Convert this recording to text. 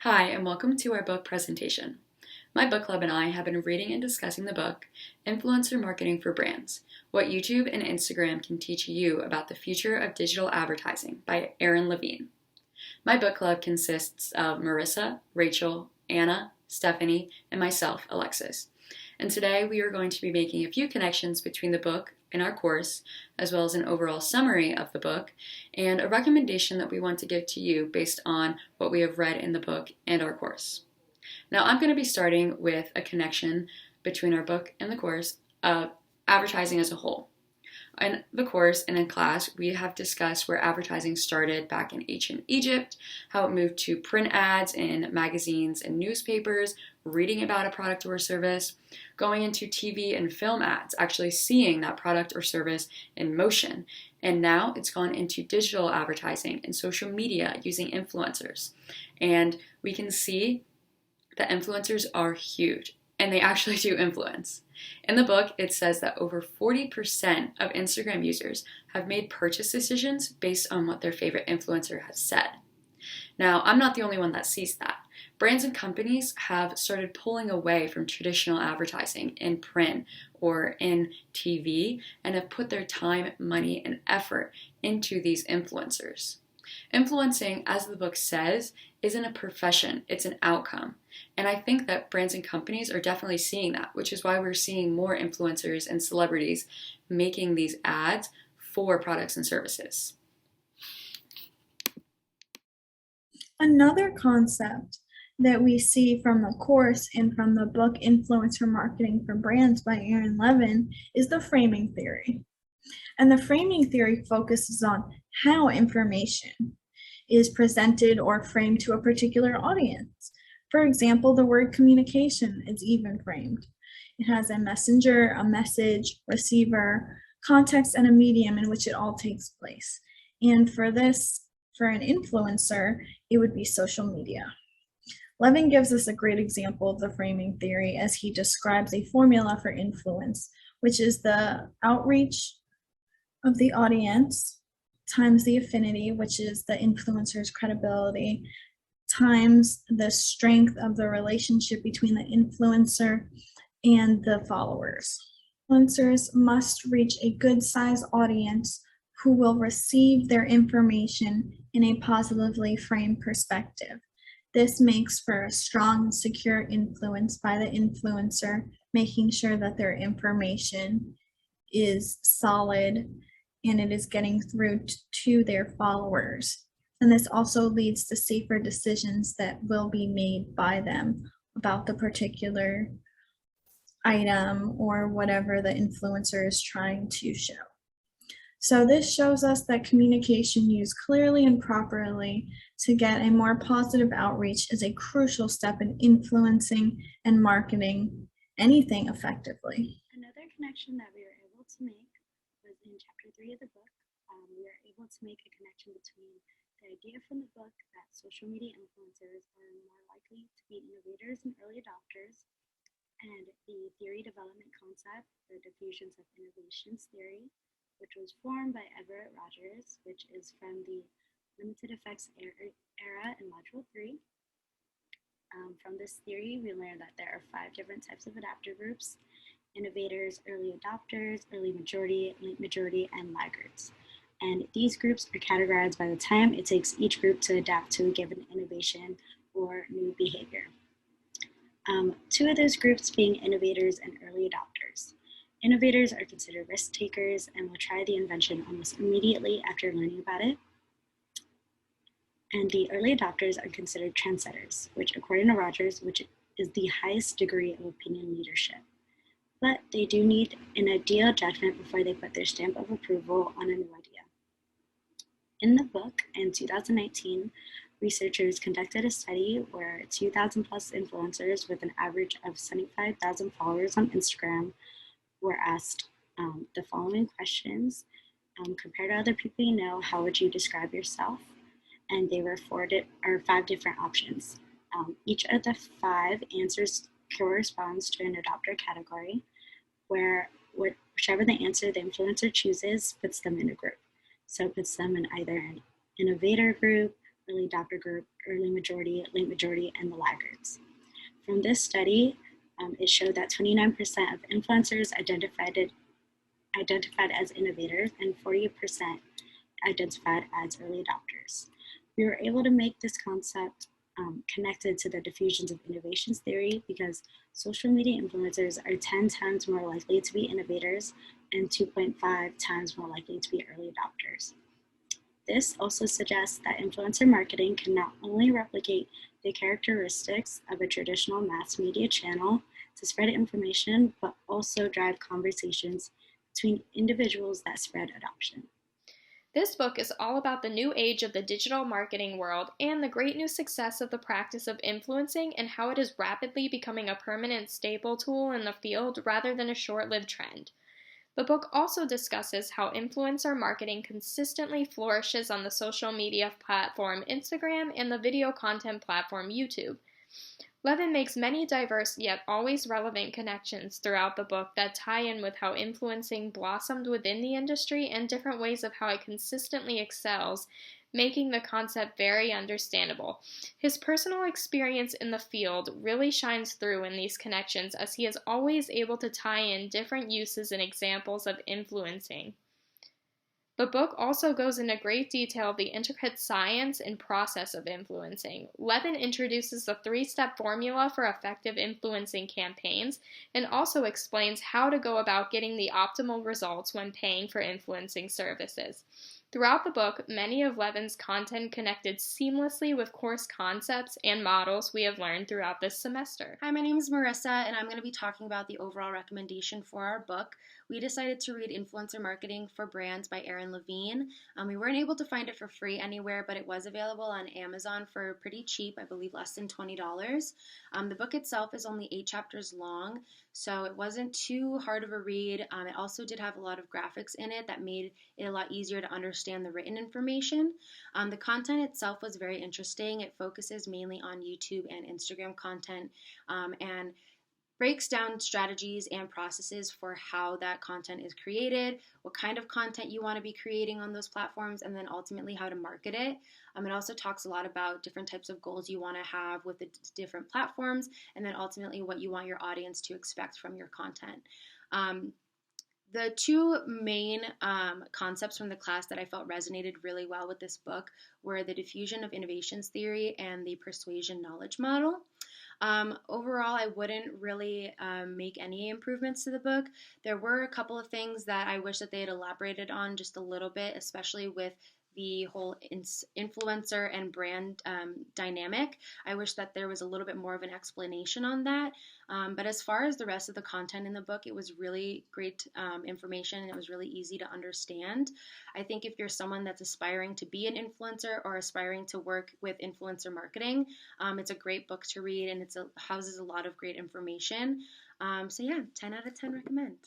Hi, and welcome to our book presentation. My book club and I have been reading and discussing the book, Influencer Marketing for Brands, What YouTube and Instagram Can Teach You About the Future of Digital Advertising by Erin Levine. My book club consists of Marissa, Rachel, Anna, Stephanie, and myself, Alexis. And today we are going to be making a few connections between the book and our course, as well as an overall summary of the book, and a recommendation that we want to give to you based on what we have read in the book and our course. Now, I'm going to be starting with a connection between our book and the course of advertising as a whole. In the course and in class, we have discussed where advertising started back in ancient Egypt, how it moved to print ads in magazines and newspapers, reading about a product or service, going into TV and film ads, actually seeing that product or service in motion. And now it's gone into digital advertising and social media using influencers. And we can see that influencers are huge, and they actually do influence. In the book, it says that over 40% of Instagram users have made purchase decisions based on what their favorite influencer has said. Now, I'm not the only one that sees that. Brands and companies have started pulling away from traditional advertising in print or in TV and have put their time, money, and effort into these influencers. Influencing, as the book says, isn't a profession, it's an outcome. And I think that brands and companies are definitely seeing that, which is why we're seeing more influencers and celebrities making these ads for products and services. Another concept that we see from the course and from the book Influencer Marketing for Brands by Erin Levine is the framing theory. And the framing theory focuses on how information is presented or framed to a particular audience. For example, the word communication is even framed. It has a messenger, a message, receiver, context, and a medium in which it all takes place. And for an influencer, it would be social media. Levin gives us a great example of the framing theory as he describes a formula for influence, which is the outreach of the audience times the affinity, which is the influencer's credibility, times the strength of the relationship between the influencer and the followers. Influencers must reach a good size audience who will receive their information in a positively framed perspective. This makes for a strong and secure influence by the influencer, making sure that their information is solid and it is getting through to their followers. And this also leads to safer decisions that will be made by them about the particular item or whatever the influencer is trying to show. So this shows us that communication used clearly and properly to get a more positive outreach is a crucial step in influencing and marketing anything effectively. Another connection that we were able to make was in chapter 3 of the book. We were able to make a connection between the idea from the book that social media influencers are more likely to be innovators and early adopters, and the theory development concept, the diffusions of innovations theory, which was formed by Everett Rogers, which is from the limited effects era in module 3. From this theory, we learned that there are 5 different types of adapter groups: innovators, early adopters, early majority, late majority, and laggards. And these groups are categorized by the time it takes each group to adapt to a given innovation or new behavior. 2 of those groups being innovators and early adopters. Innovators are considered risk takers and will try the invention almost immediately after learning about it. And the early adopters are considered trendsetters, which according to Rogers, which is the highest degree of opinion leadership. But they do need an ideal judgment before they put their stamp of approval on a new idea. In the book, in 2019, researchers conducted a study where 2,000 plus influencers with an average of 75,000 followers on Instagram were asked the following questions. Compared to other people you know, how would you describe yourself? And they were 5 different options. Each of the 5 answers corresponds to an adopter category, where whichever the answer the influencer chooses puts them in a group. So it puts them in either an innovator group, early adopter group, early majority, late majority, and the laggards. From this study, it showed that 29% of influencers identified as innovators and 40% identified as early adopters. We were able to make this concept connected to the diffusions of innovations theory because social media influencers are 10 times more likely to be innovators and 2.5 times more likely to be early adopters. This also suggests that influencer marketing can not only replicate the characteristics of a traditional mass media channel to spread information, but also drive conversations between individuals that spread adoption. This book is all about the new age of the digital marketing world and the great new success of the practice of influencing and how it is rapidly becoming a permanent staple tool in the field rather than a short-lived trend. The book also discusses how influencer marketing consistently flourishes on the social media platform Instagram and the video content platform YouTube. Levin makes many diverse yet always relevant connections throughout the book that tie in with how influencing blossomed within the industry and different ways of how it consistently excels, making the concept very understandable. His personal experience in the field really shines through in these connections as he is always able to tie in different uses and examples of influencing. The book also goes into great detail of the intricate science and process of influencing. Levin introduces the 3-step formula for effective influencing campaigns and also explains how to go about getting the optimal results when paying for influencing services. Throughout the book, many of Levin's content connected seamlessly with course concepts and models we have learned throughout this semester. Hi, my name is Marissa, and I'm going to be talking about the overall recommendation for our book. We decided to read Influencer Marketing for Brands by Erin Levine. We weren't able to find it for free anywhere, but it was available on Amazon for pretty cheap, I believe less than $20. The book itself is only 8 chapters long, so it wasn't too hard of a read. It also did have a lot of graphics in it that made it a lot easier to understand the written information. The content itself was very interesting. It focuses mainly on YouTube and Instagram content and breaks down strategies and processes for how that content is created, what kind of content you want to be creating on those platforms, and then ultimately how to market it. It also talks a lot about different types of goals you want to have with the different platforms, and then ultimately what you want your audience to expect from your content. The 2 main concepts from the class that I felt resonated really well with this book were the diffusion of innovations theory and the persuasion knowledge model. Overall, I wouldn't really make any improvements to the book. There were a couple of things that I wish that they had elaborated on just a little bit, especially with the whole influencer and brand dynamic. I wish that there was a little bit more of an explanation on that. But as far as the rest of the content in the book, it was really great information and it was really easy to understand. I think if you're someone that's aspiring to be an influencer or aspiring to work with influencer marketing, it's a great book to read and it houses a lot of great information. So yeah, 10 out of 10 recommend.